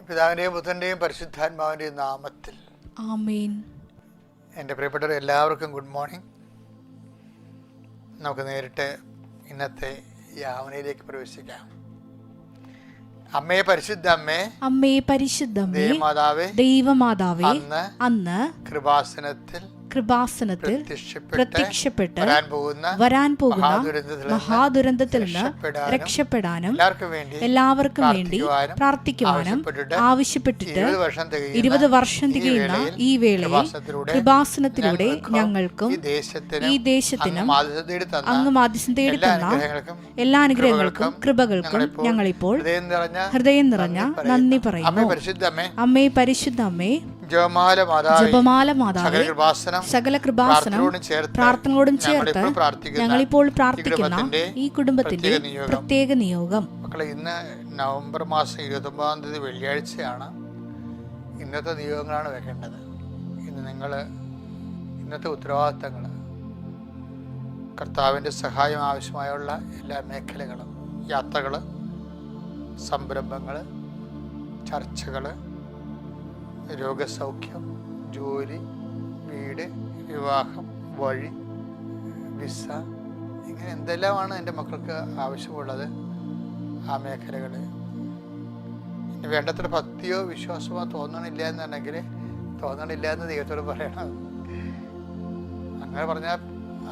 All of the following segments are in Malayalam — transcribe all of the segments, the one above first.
പിതാവിൻ്റെയും പുത്രൻ്റെയും പരിശുദ്ധാത്മാവിൻ്റെയും നാമത്തിൽ ആമേൻ. എൻ്റെ പ്രിയപ്പെട്ടവർ എല്ലാവർക്കും ഗുഡ് മോർണിംഗ്. നമുക്ക് നേരിട്ട് ഇന്നത്തെ യാവനയിലേക്ക് പ്രവേശിക്കാം. അമ്മേ പരിശുദ്ധ അമ്മേ, അമ്മേ പരിശുദ്ധമ്മേ, ദേവമാതാവേ, ദൈവമാതാവേ, അന്ന് കൃപാസനത്തിൽ പ്രത്യക്ഷപ്പെട്ട് വരാൻ പോകുന്ന മഹാദുരന്തത്തിൽ നിന്ന് രക്ഷപ്പെടാനും എല്ലാവർക്കും വേണ്ടി പ്രാർത്ഥിക്കുവാനും ആവശ്യപ്പെട്ടിട്ട് 20 വർഷം തികയുന്ന ഈ വേളയിൽ കൃപാസനത്തിലൂടെ ഞങ്ങൾക്കും ഈ ദേശത്തിനും അങ്ങ് മാധ്യസ്ഥം തേടി തന്ന എല്ലാ അനുഗ്രഹങ്ങൾക്കും കൃപകൾക്കും ഞങ്ങളിപ്പോൾ ഹൃദയം നിറഞ്ഞ നന്ദി പറയുന്നു. അമ്മേ പരിശുദ്ധ അമ്മേ, ജപമാല മാതാവേ, സകല കൃപാസനം പ്രാർത്ഥനയോടും ചേർത്ത് ഞങ്ങളിപ്പോൾ പ്രാർത്ഥിക്കുന്ന ഈ കുടുംബത്തിന്റെ പ്രത്യേക നിയോഗം. മക്കളെ, ഇന്ന് നവംബർ മാസം 29-ാം തീയതി വെള്ളിയാഴ്ചയാണ്. ഇന്നത്തെ നിയോഗങ്ങളാണ് വെക്കേണ്ടത്. ഇന്ന് നിങ്ങൾ ഇന്നത്തെ ഉത്തരവാദിത്തങ്ങൾ, കർത്താവിൻ്റെ സഹായം ആവശ്യമായുള്ള എല്ലാ മേഖലകളും, യാത്രകൾ, സംരംഭങ്ങൾ, ചർച്ചകൾ, രോഗസൗഖ്യം, ജോലി, വീട്, വിവാഹം, വഴി, വിസ, ഇങ്ങനെ എന്തെല്ലാമാണ് എൻ്റെ മക്കൾക്ക് ആവശ്യമുള്ളത് ആ മേഖലകൾ. ഇനി വേണ്ടത്ര ഭക്തിയോ വിശ്വാസമോ തോന്നണില്ല എന്നുണ്ടെങ്കിൽ തോന്നണില്ല എന്ന് ദൈവത്തോട് പറയണം. അങ്ങനെ പറഞ്ഞാൽ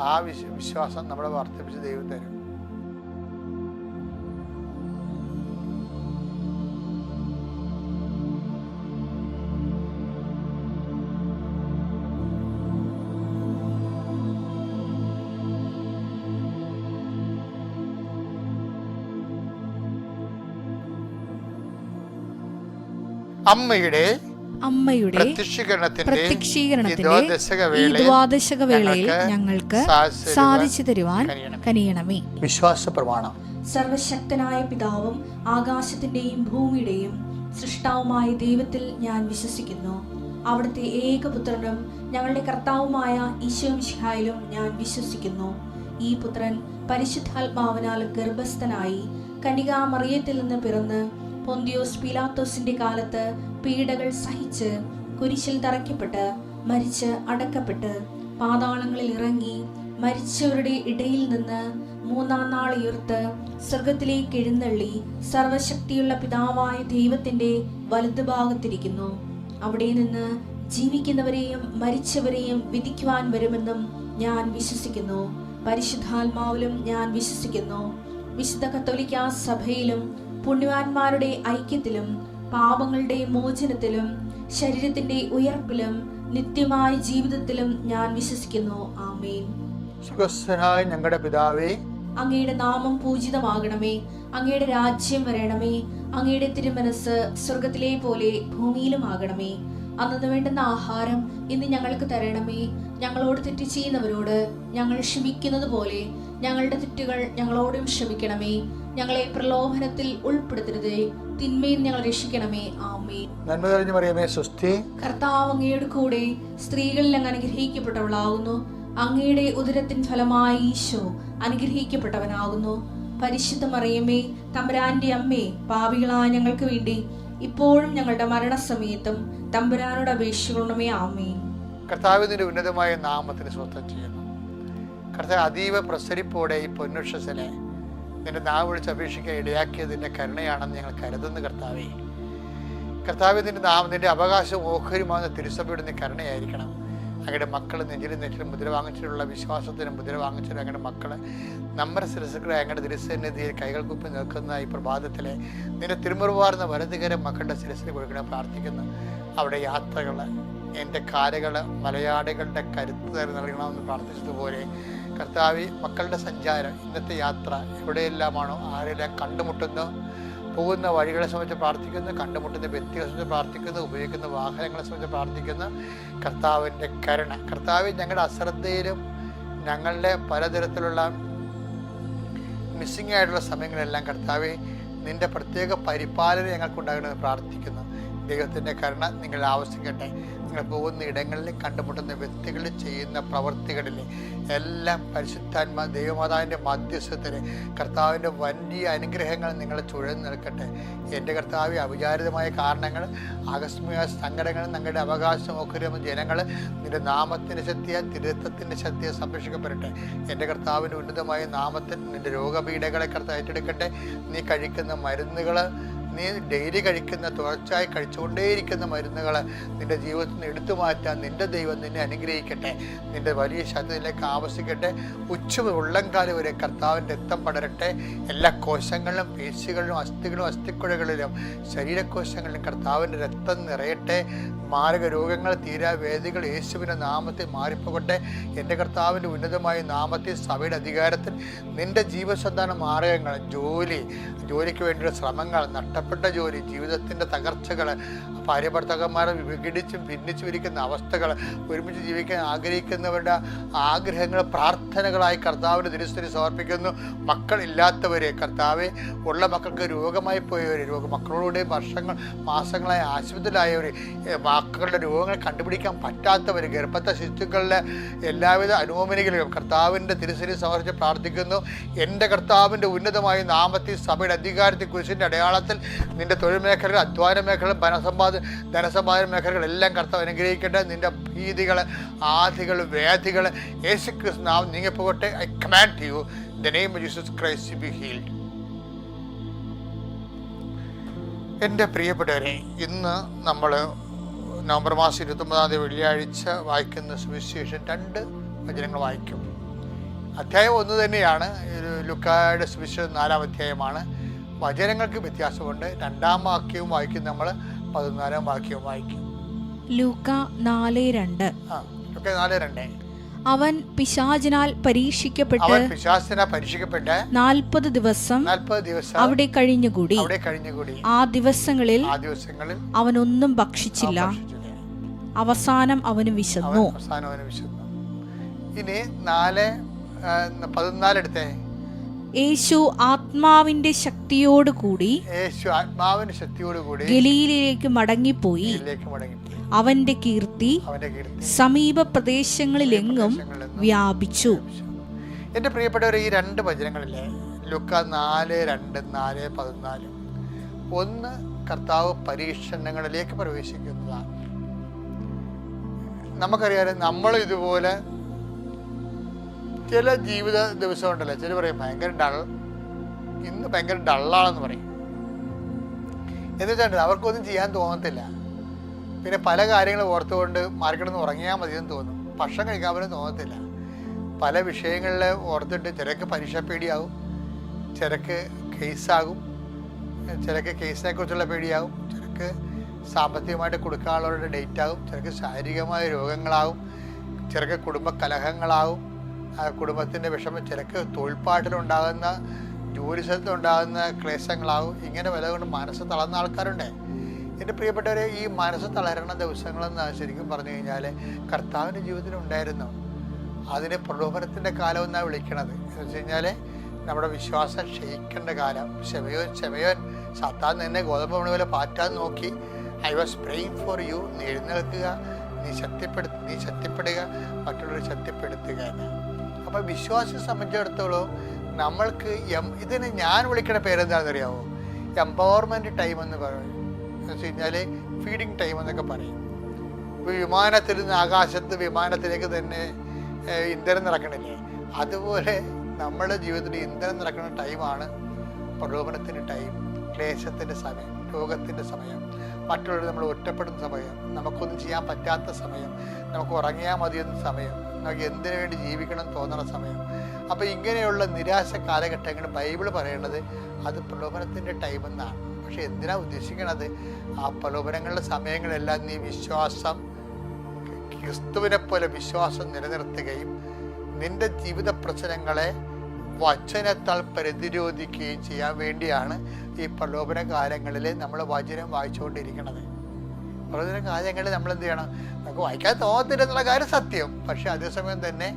ആ വിശ്വാസം നമ്മളെ വർദ്ധിപ്പിച്ച് ദൈവം തരും. അമ്മയുടെ പ്രത്യക്ഷീകരണത്തിന്റെ ഈ ദ്വാദശക വേളയിൽ ഞങ്ങൾക്ക് സാധിച്ചു തരുവാൻ കനിയണമേ. വിശ്വാസ പ്രമാണം. സർവശക്തനായ പിതാവും ആകാശത്തിന്റെയും ഭൂമിയുടെയും സൃഷ്ടാവുമായ ദൈവത്തിൽ ഞാൻ വിശ്വസിക്കുന്നു. അവിടുത്തെ ഏകപുത്രനും ഞങ്ങളുടെ കർത്താവുമായ ഈശോമിശിഹായിലും ഞാൻ വിശ്വസിക്കുന്നു. ഈ പുത്രൻ പരിശുദ്ധാത്മാവിനാൽ ഗർഭസ്ഥനായി കന്യകാമറിയത്തിൽ നിന്ന് പിറന്ന് പൊന്തിയോസ് പീലാത്തോസിന്റെ കാലത്ത് പീഡകൾ സഹിച്ച് കുരിശിൽ തറയ്ക്കപ്പെട്ട് മരിച്ച് അടക്കപ്പെട്ട് പാതാളങ്ങളിൽ ഇറങ്ങി മരിച്ചവരുടെ ഇടയിൽ നിന്ന് 3-ാം നാൾ ഉയർത്ത് സ്വർഗത്തിലേക്ക് എഴുന്നള്ളി സർവശക്തിയുള്ള പിതാവായ ദൈവത്തിന്റെ വലതുഭാഗത്തിരിക്കുന്നു. അവിടെ നിന്ന് ജീവിക്കുന്നവരെയും മരിച്ചവരെയും വിധിക്കുവാൻ വരുമെന്നും ഞാൻ വിശ്വസിക്കുന്നു. പരിശുദ്ധാത്മാവിലും ഞാൻ വിശ്വസിക്കുന്നു. വിശുദ്ധ കത്തോലിക്കാ സഭയിലും പുണ്യവാന്മാരുടെ ഐക്യത്തിലും പാപങ്ങളുടെ മോചനത്തിലും ശരീരത്തിന്റെ ഉയർപ്പിലും നിത്യമായ ജീവിതത്തിലും ഞാൻ വിശ്വസിക്കുന്നു. ആമേൻ. സുഖസ്ഥനായ ഞങ്ങളുടെ പിതാവേ, അങ്ങയുടെ നാമം പൂജിതമാകണമേ. അങ്ങയുടെ രാജ്യം വരണമേ. അങ്ങയുടെ തിരുമനസ് സ്വർഗത്തിലെ പോലെ ഭൂമിയിലും ആകണമേ. അന്നു വേണ്ടുന്ന ആഹാരം ഇന്ന് ഞങ്ങൾക്ക് തരണമേ. ഞങ്ങളോട് തെറ്റ് ചെയ്യുന്നവരോട് ഞങ്ങൾ ക്ഷമിക്കുന്നത് പോലെ ഞങ്ങളുടെ തെറ്റുകൾ ഞങ്ങളോടും ക്ഷമിക്കണമേ. ഞങ്ങളെ പ്രലോഭനത്തിൽ ഉൾപ്പെടുത്തരുതേ, തിന്മയിൽ ഞങ്ങൾ രക്ഷിക്കണമേ. ആമേൻ. നന്മ നിറഞ്ഞ മറിയമേ, സ്വസ്തി. കർത്താവ് അങ്ങയുടെ കൂടെ സ്ത്രീകളിൽ അങ്ങ് അനുഗ്രഹിക്കപ്പെട്ടവളാകുന്നു. അങ്ങയുടെ ഉദരത്തിൻ ഫലമായി ഈശോ അനുഗ്രഹിക്കപ്പെട്ടവനാകുന്നു. പരിശുദ്ധ മറിയമേ, തമ്പുരാന്റെ അമ്മേ, പാപികളായ ഞങ്ങൾക്ക് വേണ്ടി ഇപ്പോഴും ഞങ്ങളുടെ മരണസമയത്തും തമ്പുരാനോട് അപേക്ഷിക്കണമേ. ആമേൻ. കർത്താവിന്റെ ഉന്നതമായ നാമത്തിന് സ്വസ്ഥം ചെയ്യുന്നു. കർത്താവ് അതീവ പ്രസരിപ്പോടെ ഈ പൊന്നുഷസിനെ നിന്റെ നാവ് വിളിച്ച് അപേക്ഷിക്കാൻ ഇടയാക്കിയതിൻ്റെ കരുണയാണെന്ന് ഞങ്ങൾ കരുതുന്നു. കർത്താവ് നിന്റെ അവകാശം ഓഹരിമാകുന്ന തിരുസഭയുടെ നീ കരുണയായിരിക്കണം. അങ്ങയുടെ മക്കൾ നെഞ്ചിലും നെറ്റിലും മുദ്ര വാങ്ങിച്ചിട്ടുള്ള വിശ്വാസത്തിന് മുദ്ര വാങ്ങിച്ചിട്ട് അങ്ങയുടെ മക്കൾ നമ്മുടെ ശിരസുകളെ അങ്ങയുടെ തിരുസന്നിധിയിൽ കൈകൾ കുപ്പി നിൽക്കുന്ന ഈ പ്രഭാതത്തിലെ നിന്റെ തിരുമുറുവാർന്ന വലതുകരം മക്കളുടെ ശിരസിൽ കൊടുക്കണം പ്രാർത്ഥിക്കുന്നു. അവിടെ യാത്രകൾ, എൻ്റെ കാലുകൾ മലയാളികളുടെ കരുത്ത് നൽകണമെന്ന് പ്രാർത്ഥിച്ചതുപോലെ കർത്താവ് മക്കളുടെ സഞ്ചാരം, ഇന്നത്തെ യാത്ര എവിടെയെല്ലാമാണോ ആരെല്ലാം കണ്ടുമുട്ടുന്നു, പോകുന്ന വഴികളെ സംബന്ധിച്ച് പ്രാർത്ഥിക്കുന്നു, കണ്ടുമുട്ടുന്ന വ്യക്തികളെ സംബന്ധിച്ച് പ്രാർത്ഥിക്കുന്നു, ഉപയോഗിക്കുന്ന വാഹനങ്ങളെ സംബന്ധിച്ച് പ്രാർത്ഥിക്കുന്നു. കർത്താവിൻ്റെ കരുണ, കർത്താവ് ഞങ്ങളുടെ അശ്രദ്ധയിലും ഞങ്ങളുടെ പലതരത്തിലുള്ള മിസ്സിംഗ് ആയിട്ടുള്ള സമയങ്ങളെല്ലാം കർത്താവ് നിൻ്റെ പ്രത്യേക പരിപാലന ഞങ്ങൾക്കുണ്ടാകണമെന്ന് പ്രാർത്ഥിക്കുന്നു. ദൈവത്തിൻ്റെ കരുണ നിങ്ങളിൽ ആവശ്യിക്കട്ടെ. നിങ്ങൾ പോകുന്ന ഇടങ്ങളിൽ കണ്ടുമുട്ടുന്ന വ്യക്തികൾ ചെയ്യുന്ന പ്രവൃത്തികളിൽ എല്ലാം പരിശുദ്ധാത്മാ ദൈവമാതാവിൻ്റെ മധ്യസ്ഥത്തിന് കർത്താവിൻ്റെ വലിയ അനുഗ്രഹങ്ങൾ നിങ്ങളെ ചുഴന്നു നിൽക്കട്ടെ. എൻ്റെ കർത്താവ് അവിചാരിതമായ കാരണങ്ങൾ, ആകസ്മിക സങ്കടങ്ങൾ, ഞങ്ങളുടെ അവകാശം ഒക്കെ ജനങ്ങൾ നിന്റെ നാമത്തിൻ്റെ ശക്തിയാൽ തിരുത്തത്തിൻ്റെ ശക്തിയെ സംരക്ഷിക്കപ്പെടട്ടെ. എൻ്റെ കർത്താവിൻ്റെ ഉന്നതമായ നാമത്തിൽ നിന്റെ രോഗപീഠകളെ കർത്താവ് ഏറ്റെടുക്കട്ടെ. നീ കഴിക്കുന്ന മരുന്നുകൾ, നീ ഡെയിലി കഴിക്കുന്ന, തുടർച്ചയായി കഴിച്ചുകൊണ്ടേയിരിക്കുന്ന മരുന്നുകൾ നിൻ്റെ ജീവിതത്തിൽ നിന്ന് എടുത്തു മാറ്റാൻ നിൻ്റെ ദൈവം നിന്നെ അനുഗ്രഹിക്കട്ടെ. നിൻ്റെ വലിയ ശക്തിയിലേക്ക് ആവശ്യിക്കട്ടെ. ഉള്ളംകാലം വരെ കർത്താവിൻ്റെ രക്തം പടരട്ടെ. എല്ലാ കോശങ്ങളിലും, പേശികളിലും, അസ്ഥികളും, അസ്ഥിക്കുഴകളിലും, ശരീരകോശങ്ങളിലും കർത്താവിൻ്റെ രക്തം നിറയട്ടെ. മാരക രോഗങ്ങൾ, തീരാവേദികൾ യേശുവിൻ്റെ നാമത്തിൽ മാറിപ്പോകട്ടെ. എൻ്റെ കർത്താവിൻ്റെ ഉന്നതമായ നാമത്തിൽ, സഭയുടെ അധികാരത്തിൽ നിൻ്റെ ജീവസന്ധാന മാർഗങ്ങൾ, ജോലിക്ക് വേണ്ടിയുള്ള ശ്രമങ്ങൾ, നഷ്ടപ്പെട്ട ജോലി, ജീവിതത്തിൻ്റെ തകർച്ചകൾ, ഭാര്യ ഭർത്താക്കന്മാരെ വിഘടിച്ചും ഭിന്നിച്ചും ഇരിക്കുന്ന അവസ്ഥകൾ, ഒരുമിച്ച് ജീവിക്കാൻ ആഗ്രഹിക്കുന്നവരുടെ ആഗ്രഹങ്ങൾ പ്രാർത്ഥനകളായി കർത്താവിൻ്റെ തിരുസന്നിധിയിൽ സമർപ്പിക്കുന്നു. മക്കളില്ലാത്തവരെ കർത്താവെ, ഉള്ള മക്കൾക്ക് രോഗമായി പോയവർ, മക്കളോടെ മാസങ്ങളായി ആശുപത്രിയിലായവർ, മക്കളുടെ രോഗങ്ങൾ കണ്ടുപിടിക്കാൻ പറ്റാത്തവർ, ഗർഭത്തെ ശിശുക്കളുടെ എല്ലാവിധ അനുമോമനികളും കർത്താവിൻ്റെ തിരുസന്നിധിയിൽ സമർപ്പിച്ച് പ്രാർത്ഥിക്കുന്നു. എൻ്റെ കർത്താവിൻ്റെ ഉന്നതമായ നാമത്തിൽ, സഭയുടെ അധികാരത്തിൽ, കുരിശിൻ്റെ അടയാളത്തിൽ നിൻ്റെ തൊഴിൽ മേഖലകൾ, അധ്വാന മേഖലകൾ, ധനസമ്പാദന മേഖലകളെല്ലാം കർത്താവ് അനുഗ്രഹിക്കട്ടെ. നിൻ്റെ ഭീതികൾ, ആധികൾ, വ്യാധികൾ യേശുക്രിസ്തു നാമം നീങ്ങിപ്പോകട്ടെ. I command you in the name of Jesus Christ be healed. എൻ്റെ പ്രിയപ്പെട്ടവരെ, ഇന്ന് നമ്മൾ നവംബർ മാസം 29 വെള്ളിയാഴ്ച വായിക്കുന്ന സുവിശേഷം 2 വചനങ്ങൾ വായിക്കും. അധ്യായം ഒന്ന് തന്നെയാണ്. ലൂക്കായുടെ സുവിശേഷം 4-ാം അധ്യായമാണ്. വചനങ്ങൾക്ക് വ്യത്യാസമുണ്ട്. 2-ാം വാക്യവും വായിക്കും, നമ്മൾ 14-ാം വാക്യവും വായിക്കും. ലൂക്ക 4:2. ലൂക്ക 4:2. അവൻ പിശാചിനാൽ പരീക്ഷിക്കപ്പെട്ട് 40 ദിവസം അവിടെ കഴിഞ്ഞുകൂടി. ആ ദിവസങ്ങളിൽ അവനൊന്നും ഭക്ഷിച്ചില്ല. അവസാനം അവന് വിശന്നു. ഇനി 4:14 എടുത്തേ. യേശു ആത്മാവിന്റെ ശക്തിയോടുകൂടി ഗലീലയിലേക്ക് മടങ്ങിപ്പോയി. അവന്റെ കീർത്തി സമീപ പ്രദേശങ്ങളിലെങ്ങും വ്യാപിച്ചു. എൻ്റെ പ്രിയപ്പെട്ടവരെ, ഈ 2 വചനങ്ങളിലെ ലൂക്ക 4:2, 4:14 ഒന്ന് കർത്താവ് പരീക്ഷണങ്ങളിലേക്ക് പ്രവേശിക്കുന്നതാണ്. നമുക്കറിയാം, നമ്മൾ ഇതുപോലെ ചില ജീവിത ദിവസം ഉണ്ടല്ലോ, ചില പറയും ഇന്ന് ഭയങ്കര ഡള്ളാണെന്ന് പറയും. എന്ന് വെച്ചാൽ അവർക്കൊന്നും ചെയ്യാൻ തോന്നത്തില്ല. പിന്നെ പല കാര്യങ്ങൾ ഓർത്തുകൊണ്ട് മാർക്കറ്റിൽ ഉറങ്ങിയാൽ മതിയെന്ന് തോന്നും. ഭക്ഷണം കഴിക്കാൻ പോലും തോന്നത്തില്ല. പല വിഷയങ്ങളിൽ ഓർത്തിട്ട് ചിലക്ക് പരീക്ഷ പേടിയാകും, ചിലക്ക് കേസാകും, ചിലക്ക് കേസിനെ കുറിച്ചുള്ള പേടിയാകും, ചിലക്ക് സാമ്പത്തികമായിട്ട് കൊടുക്കാനുള്ളവരുടെ ഡേറ്റ് ആകും, ചിലക്ക് ശാരീരികമായ രോഗങ്ങളാകും, ചിലക്ക് കുടുംബ കലഹങ്ങളാകും, കുടുംബത്തിൻ്റെ വിഷമം, ചിലക്ക് തൊഴിൽപ്പാട്ടിലുണ്ടാകുന്ന, ജോലി സ്ഥലത്തുണ്ടാകുന്ന ക്ലേശങ്ങളാകും. ഇങ്ങനെ വില കൊണ്ട് മനസ്സ് തളർന്ന ആൾക്കാരുണ്ട്. എൻ്റെ പ്രിയപ്പെട്ടവരെ, ഈ മനസ്സ് തളരണ ദിവസങ്ങളെന്ന് ശരിക്കും പറഞ്ഞു കഴിഞ്ഞാൽ കർത്താവിൻ്റെ ജീവിതത്തിൽ ഉണ്ടായിരുന്നു. അതിനെ പ്രലോഭനത്തിൻ്റെ കാലം എന്നാണ് വിളിക്കണത്. എന്ന് വെച്ച് കഴിഞ്ഞാൽ നമ്മുടെ വിശ്വാസം ക്ഷയിക്കേണ്ട കാലം. ക്ഷമയോൻ സാത്താൻ നിന്നെ ഗോതമ്പ് മണി പോലെ പാറ്റാൻ നോക്കി. I was praying for you. നീ എഴുന്നേൽക്കുക, നീ ശക്തിപ്പെടുക, മറ്റുള്ളവരെ ശക്തിപ്പെടുത്തുക എന്ന്. അപ്പോൾ വിശ്വാസിയെ സംബന്ധിച്ചിടത്തോളം നമ്മൾക്ക് ഇതിന് ഞാൻ വിളിക്കുന്ന പേരെന്താണെന്ന് അറിയാമോ? എംപവർമെൻറ്റ് ടൈം എന്ന് പറയും. എന്ന് വെച്ച് കഴിഞ്ഞാൽ ഫീഡിങ് ടൈം എന്നൊക്കെ പറയും. ഇപ്പോൾ വിമാനത്തിൽ നിന്ന് ആകാശത്ത് വിമാനത്തിലേക്ക് തന്നെ ഇന്ധനം നിറക്കണില്ലേ, അതുപോലെ നമ്മുടെ ജീവിതത്തിൽ ഇന്ധനം നിറക്കുന്ന ടൈമാണ് പ്രലോഭനത്തിൻ്റെ ടൈം, ക്ലേശത്തിൻ്റെ സമയം, രോഗത്തിൻ്റെ സമയം, മറ്റുള്ളവർ നമ്മൾ ഒറ്റപ്പെടുന്ന സമയം, നമുക്കൊന്നും ചെയ്യാൻ പറ്റാത്ത സമയം, നമുക്ക് ഉറങ്ങിയാൽ മതിയെന്ന സമയം, നമുക്ക് എന്തിനു വേണ്ടി ജീവിക്കണം തോന്നുന്ന സമയം. അപ്പോൾ ഇങ്ങനെയുള്ള നിരാശ കാലഘട്ടങ്ങൾ ബൈബിൾ പറയുന്നത് അത് പ്രലോഭനത്തിൻ്റെ ടൈം എന്നാണ്. പക്ഷെ എന്തിനാണ് ഉദ്ദേശിക്കണത്? ആ പ്രലോഭനങ്ങളുടെ സമയങ്ങളെല്ലാം നീ വിശ്വാസം, ക്രിസ്തുവിനെ പോലെ വിശ്വാസം നിലനിർത്തുകയും നിന്റെ ജീവിത പ്രശ്നങ്ങളെ വചനത്താൽ പ്രതിരോധിക്കുകയും ചെയ്യാൻ വേണ്ടിയാണ് ഈ പ്രലോഭന കാലങ്ങളിൽ നമ്മൾ വചനം വായിച്ചുകൊണ്ടിരിക്കുന്നത്. പ്രലോഭന കാലങ്ങളിൽ നമ്മൾ എന്ത് ചെയ്യണം? നമുക്ക് വായിക്കാൻ തോന്നത്തില്ല എന്നുള്ള കാര്യം സത്യം. പക്ഷെ അതേസമയം തന്നെ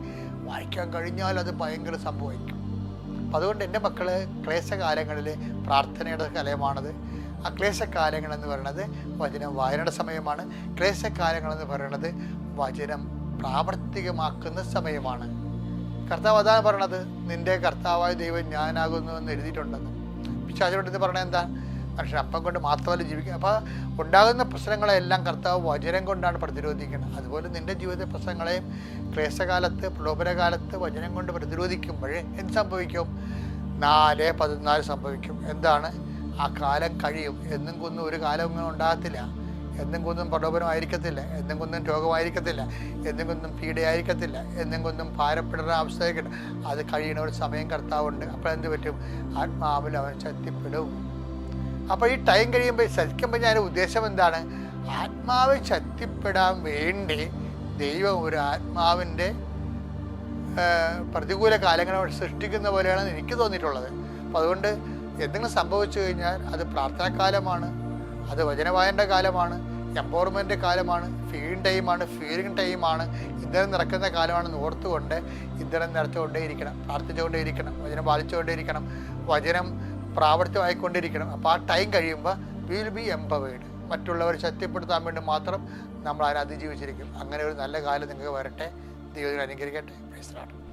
വായിക്കാൻ കഴിഞ്ഞാൽ അത് ഭയങ്കര സംഭവിക്കും. അപ്പം അതുകൊണ്ട് എൻ്റെ മക്കൾ ക്ലേശകാലങ്ങളിൽ പ്രാർത്ഥനയുടെ കാലമാണത്. ആ ക്ലേശകാലങ്ങൾ എന്ന് പറയുന്നത് വചനം വായനയുടെ സമയമാണ്. ക്ലേശകാലങ്ങൾ എന്ന് പറയുന്നത് വചനം പ്രാവർത്തികമാക്കുന്ന സമയമാണ്. കർത്താവ് അതാണ് പറയണത്, നിന്റെ കർത്താവായ ദൈവം ഞാനാകുന്നു എന്ന് എഴുതിയിട്ടുണ്ടെന്ന്. പിശാചോട് ഇത് പറഞ്ഞത് എന്താ? മനുഷ്യൻ അപ്പം കൊണ്ട് മാത്രമല്ല ജീവിക്കുക. അപ്പോൾ ഉണ്ടാകുന്ന പ്രശ്നങ്ങളെല്ലാം കർത്താവ് വചനം കൊണ്ടാണ് പ്രതിരോധിക്കുന്നത്. അതുപോലെ നിൻ്റെ ജീവിത പ്രശ്നങ്ങളെയും ക്ലേശകാലത്ത് പ്രലോഭനകാലത്ത് വചനം കൊണ്ട് പ്രതിരോധിക്കുമ്പോഴേ എന്ത് സംഭവിക്കും? 4:14 സംഭവിക്കും. എന്താണ്? ആ കാലം കഴിയും. എന്നും കൊന്നും ഒരു കാലം ഇങ്ങനെ ഉണ്ടാകത്തില്ല. എന്നും കൊന്നും പ്രലോഭനമായിരിക്കത്തില്ല. എന്നും കൊന്നും രോഗമായിരിക്കത്തില്ല. എന്നും കൊന്നും പീഡയായിരിക്കത്തില്ല. എന്നും കൊന്നും ഭാരപ്പെടുന്ന അവസ്ഥയായിരിക്കട്ടെ. അത് കഴിയുന്ന ഒരു സമയം കർത്താവുണ്ട്. അപ്പോൾ എന്ത് പറ്റും? ആത്മാവിൽ അവൻ ശക്തിപ്പെടും. അപ്പോൾ ഈ ടൈം കഴിയുമ്പോൾ ശരിക്കുമ്പോൾ ഞാൻ ഉദ്ദേശം എന്താണ്? ആത്മാവ് ശക്തിപ്പെടാൻ വേണ്ടി ദൈവം ഒരു ആത്മാവിൻ്റെ പ്രതികൂല കാലങ്ങൾ സൃഷ്ടിക്കുന്ന പോലെയാണ് എനിക്ക് തോന്നിയിട്ടുള്ളത്. അപ്പോൾ അതുകൊണ്ട് എന്തെങ്കിലും സംഭവിച്ചു കഴിഞ്ഞാൽ അത് പ്രാർത്ഥനാകാലമാണ്, അത് വചനവായൻ്റെ കാലമാണ്, എംപവർമെൻ്റ് കാലമാണ്, ഫീഡിങ് ടൈമാണ്, ഫീലിംഗ് ടൈമാണ്, ഇന്ധനം നിറക്കുന്ന കാലമാണെന്ന് ഓർത്തുകൊണ്ട് ഇന്ധനം നിറച്ചുകൊണ്ടേയിരിക്കണം, പ്രാർത്ഥിച്ചുകൊണ്ടേയിരിക്കണം, വചനം പാലിച്ചുകൊണ്ടേയിരിക്കണം, വചനം പ്രാവർത്തികമായിക്കൊണ്ടിരിക്കണം. അപ്പോൾ ആ ടൈം കഴിയുമ്പോൾ വിൽ ബി എംപവേർഡ്. മറ്റുള്ളവരെ ശക്തിപ്പെടുത്താൻ വേണ്ടി മാത്രം നമ്മൾ അതിനെ അതിജീവിച്ചിരിക്കും. അങ്ങനെ ഒരു നല്ല കാലം നിങ്ങൾക്ക് വരട്ടെ. ദൈവം അനുഗ്രഹിക്കട്ടെ. Praise the Lord.